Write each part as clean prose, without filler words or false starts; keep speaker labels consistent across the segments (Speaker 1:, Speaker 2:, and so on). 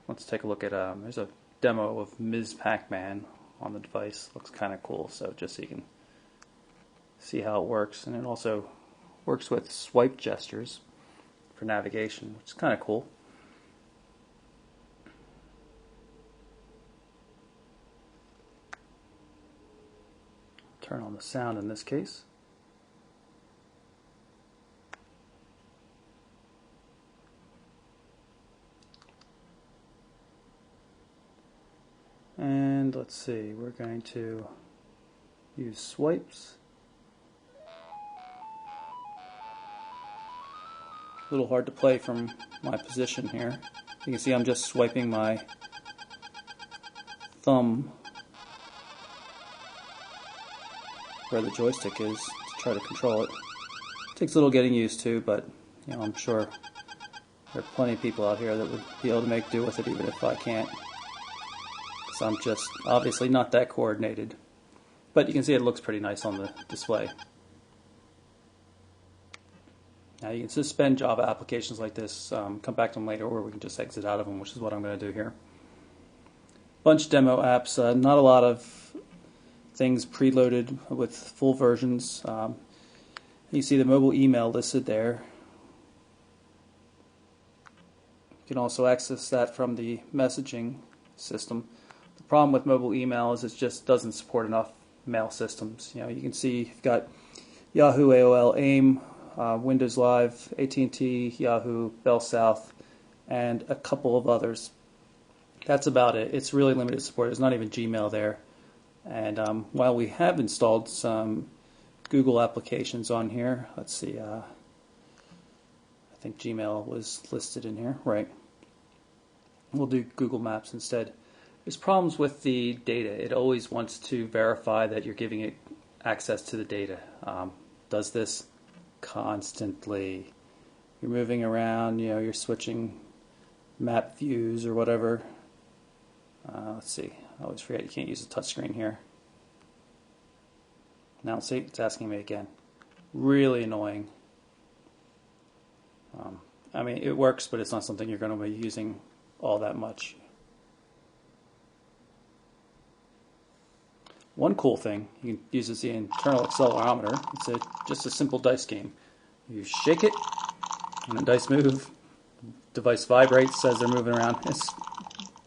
Speaker 1: let's take a look at, there's a demo of Ms. Pac-Man on the device. Looks kind of cool, so just so you can see how it works. And it also works with swipe gestures for navigation, which is kind of cool. Turn on the sound in this case. And let's see, we're going to use swipes. A little hard to play from my position here. You can see I'm just swiping my thumb where the joystick is to try to control it. It takes a little getting used to, but I'm sure there are plenty of people out here that would be able to make do with it even if I can't. So I'm just obviously not that coordinated. But you can see it looks pretty nice on the display. Now you can suspend Java applications like this, come back to them later, or we can just exit out of them, which is what I'm going to do here. Bunch of demo apps, not a lot of things preloaded with full versions. You see the mobile email listed there. You can also access that from the messaging system. The problem with mobile email is it just doesn't support enough mail systems. You can see you've got Yahoo, AOL, AIM, Windows Live, AT&T, Yahoo, Bell South, and a couple of others. That's about it. It's really limited support. There's not even Gmail there. And while we have installed some Google applications on here, let's see, I think Gmail was listed in here, right? We'll do Google Maps instead. There's problems with the data. It always wants to verify that you're giving it access to the data. Does this constantly. You're moving around, you're switching map views or whatever. Let's see, I always forget you can't use a touchscreen here. Now see, it's asking me again. Really annoying. I mean, it works, but it's not something you're going to be using all that much. One cool thing you can use is the internal accelerometer. It's just a simple dice game. You shake it, and the dice move. Device vibrates as they're moving around. It's,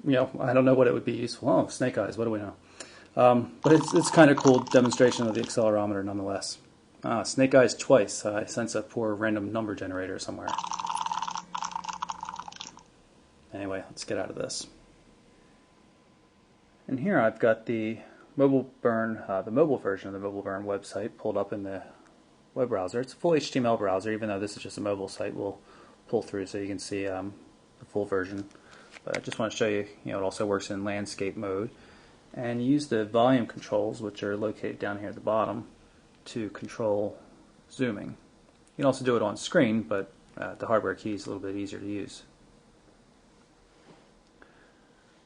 Speaker 1: I don't know what it would be useful. Oh, snake eyes. What do we know? But it's kind of cool demonstration of the accelerometer nonetheless. Snake eyes twice. I sense a poor random number generator somewhere. Anyway, let's get out of this. And here I've got the mobile version of the Mobile Burn website pulled up in the web browser. It's a full HTML browser, even though this is just a mobile site. We'll pull through so you can see the full version. But I just want to show you, it also works in landscape mode. And you use the volume controls, which are located down here at the bottom, to control zooming. You can also do it on screen, but the hardware key is a little bit easier to use.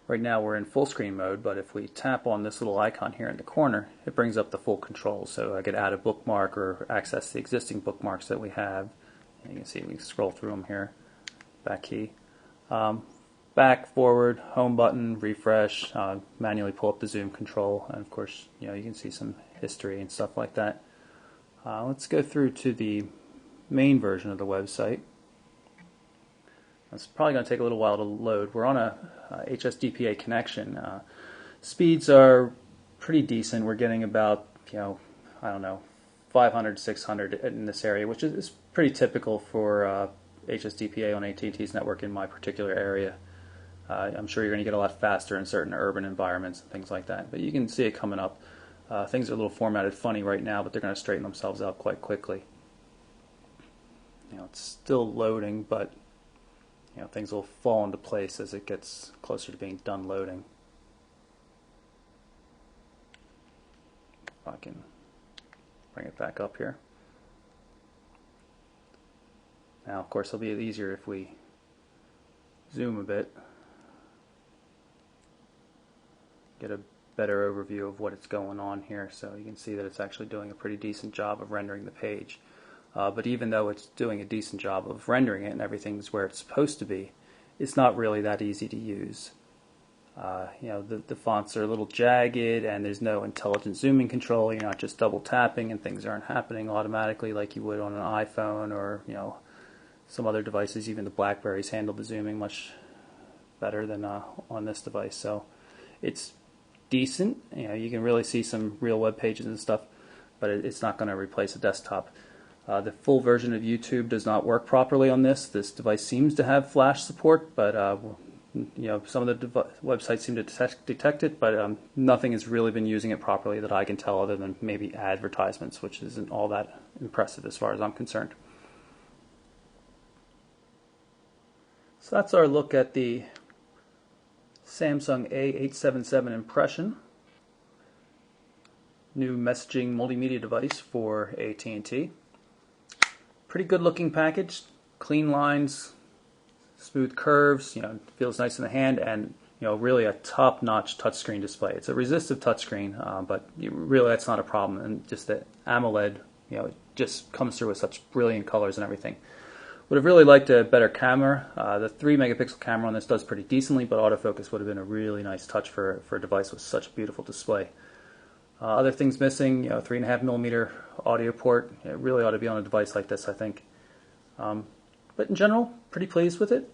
Speaker 1: Right now we're in full screen mode, but if we tap on this little icon here in the corner, it brings up the full controls. So I could add a bookmark or access the existing bookmarks that we have. And you can see we can scroll through them here. Back key. Back, forward, home button, refresh, manually pull up the zoom control, and of course, you can see some history and stuff like that. Let's go through to the main version of the website. It's probably going to take a little while to load. We're on a HSDPA connection. Speeds are pretty decent. We're getting about, I don't know, 500, 600 in this area, which is pretty typical for HSDPA on AT&T's network in my particular area. I'm sure you're going to get a lot faster in certain urban environments and things like that. But you can see it coming up. Things are a little formatted funny right now, but they're going to straighten themselves out quite quickly. It's still loading, but things will fall into place as it gets closer to being done loading. If I can bring it back up here. Now, of course, it'll be easier if we zoom a bit. Get a better overview of what is going on here, so you can see that it's actually doing a pretty decent job of rendering the page. But even though it's doing a decent job of rendering it and everything's where it's supposed to be, it's not really that easy to use. The fonts are a little jagged, and there's no intelligent zooming control. You're not just double tapping and things aren't happening automatically like you would on an iPhone or some other devices. Even the Blackberries handle the zooming much better than on this device. So it's decent. You can really see some real web pages and stuff, but it's not going to replace a desktop. The full version of YouTube does not work properly on this. This device seems to have Flash support, but some of the websites seem to detect it, but nothing has really been using it properly that I can tell, other than maybe advertisements, which isn't all that impressive as far as I'm concerned. So that's our look at the Samsung A877 Impression, new messaging multimedia device for AT&T. Pretty good looking package, clean lines, smooth curves, feels nice in the hand, and really a top-notch touchscreen display. It's a resistive touchscreen, but really that's not a problem. And just the AMOLED, it just comes through with such brilliant colors and everything. Would have really liked a better camera. The 3-megapixel camera on this does pretty decently, but autofocus would have been a really nice touch for a device with such a beautiful display. Other things missing, 3.5mm audio port. It really ought to be on a device like this, I think. But in general, pretty pleased with it.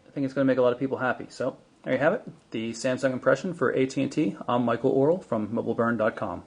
Speaker 1: I think it's going to make a lot of people happy. So there you have it, the Samsung Impression for AT&T. I'm Michael Orrell from mobileburn.com.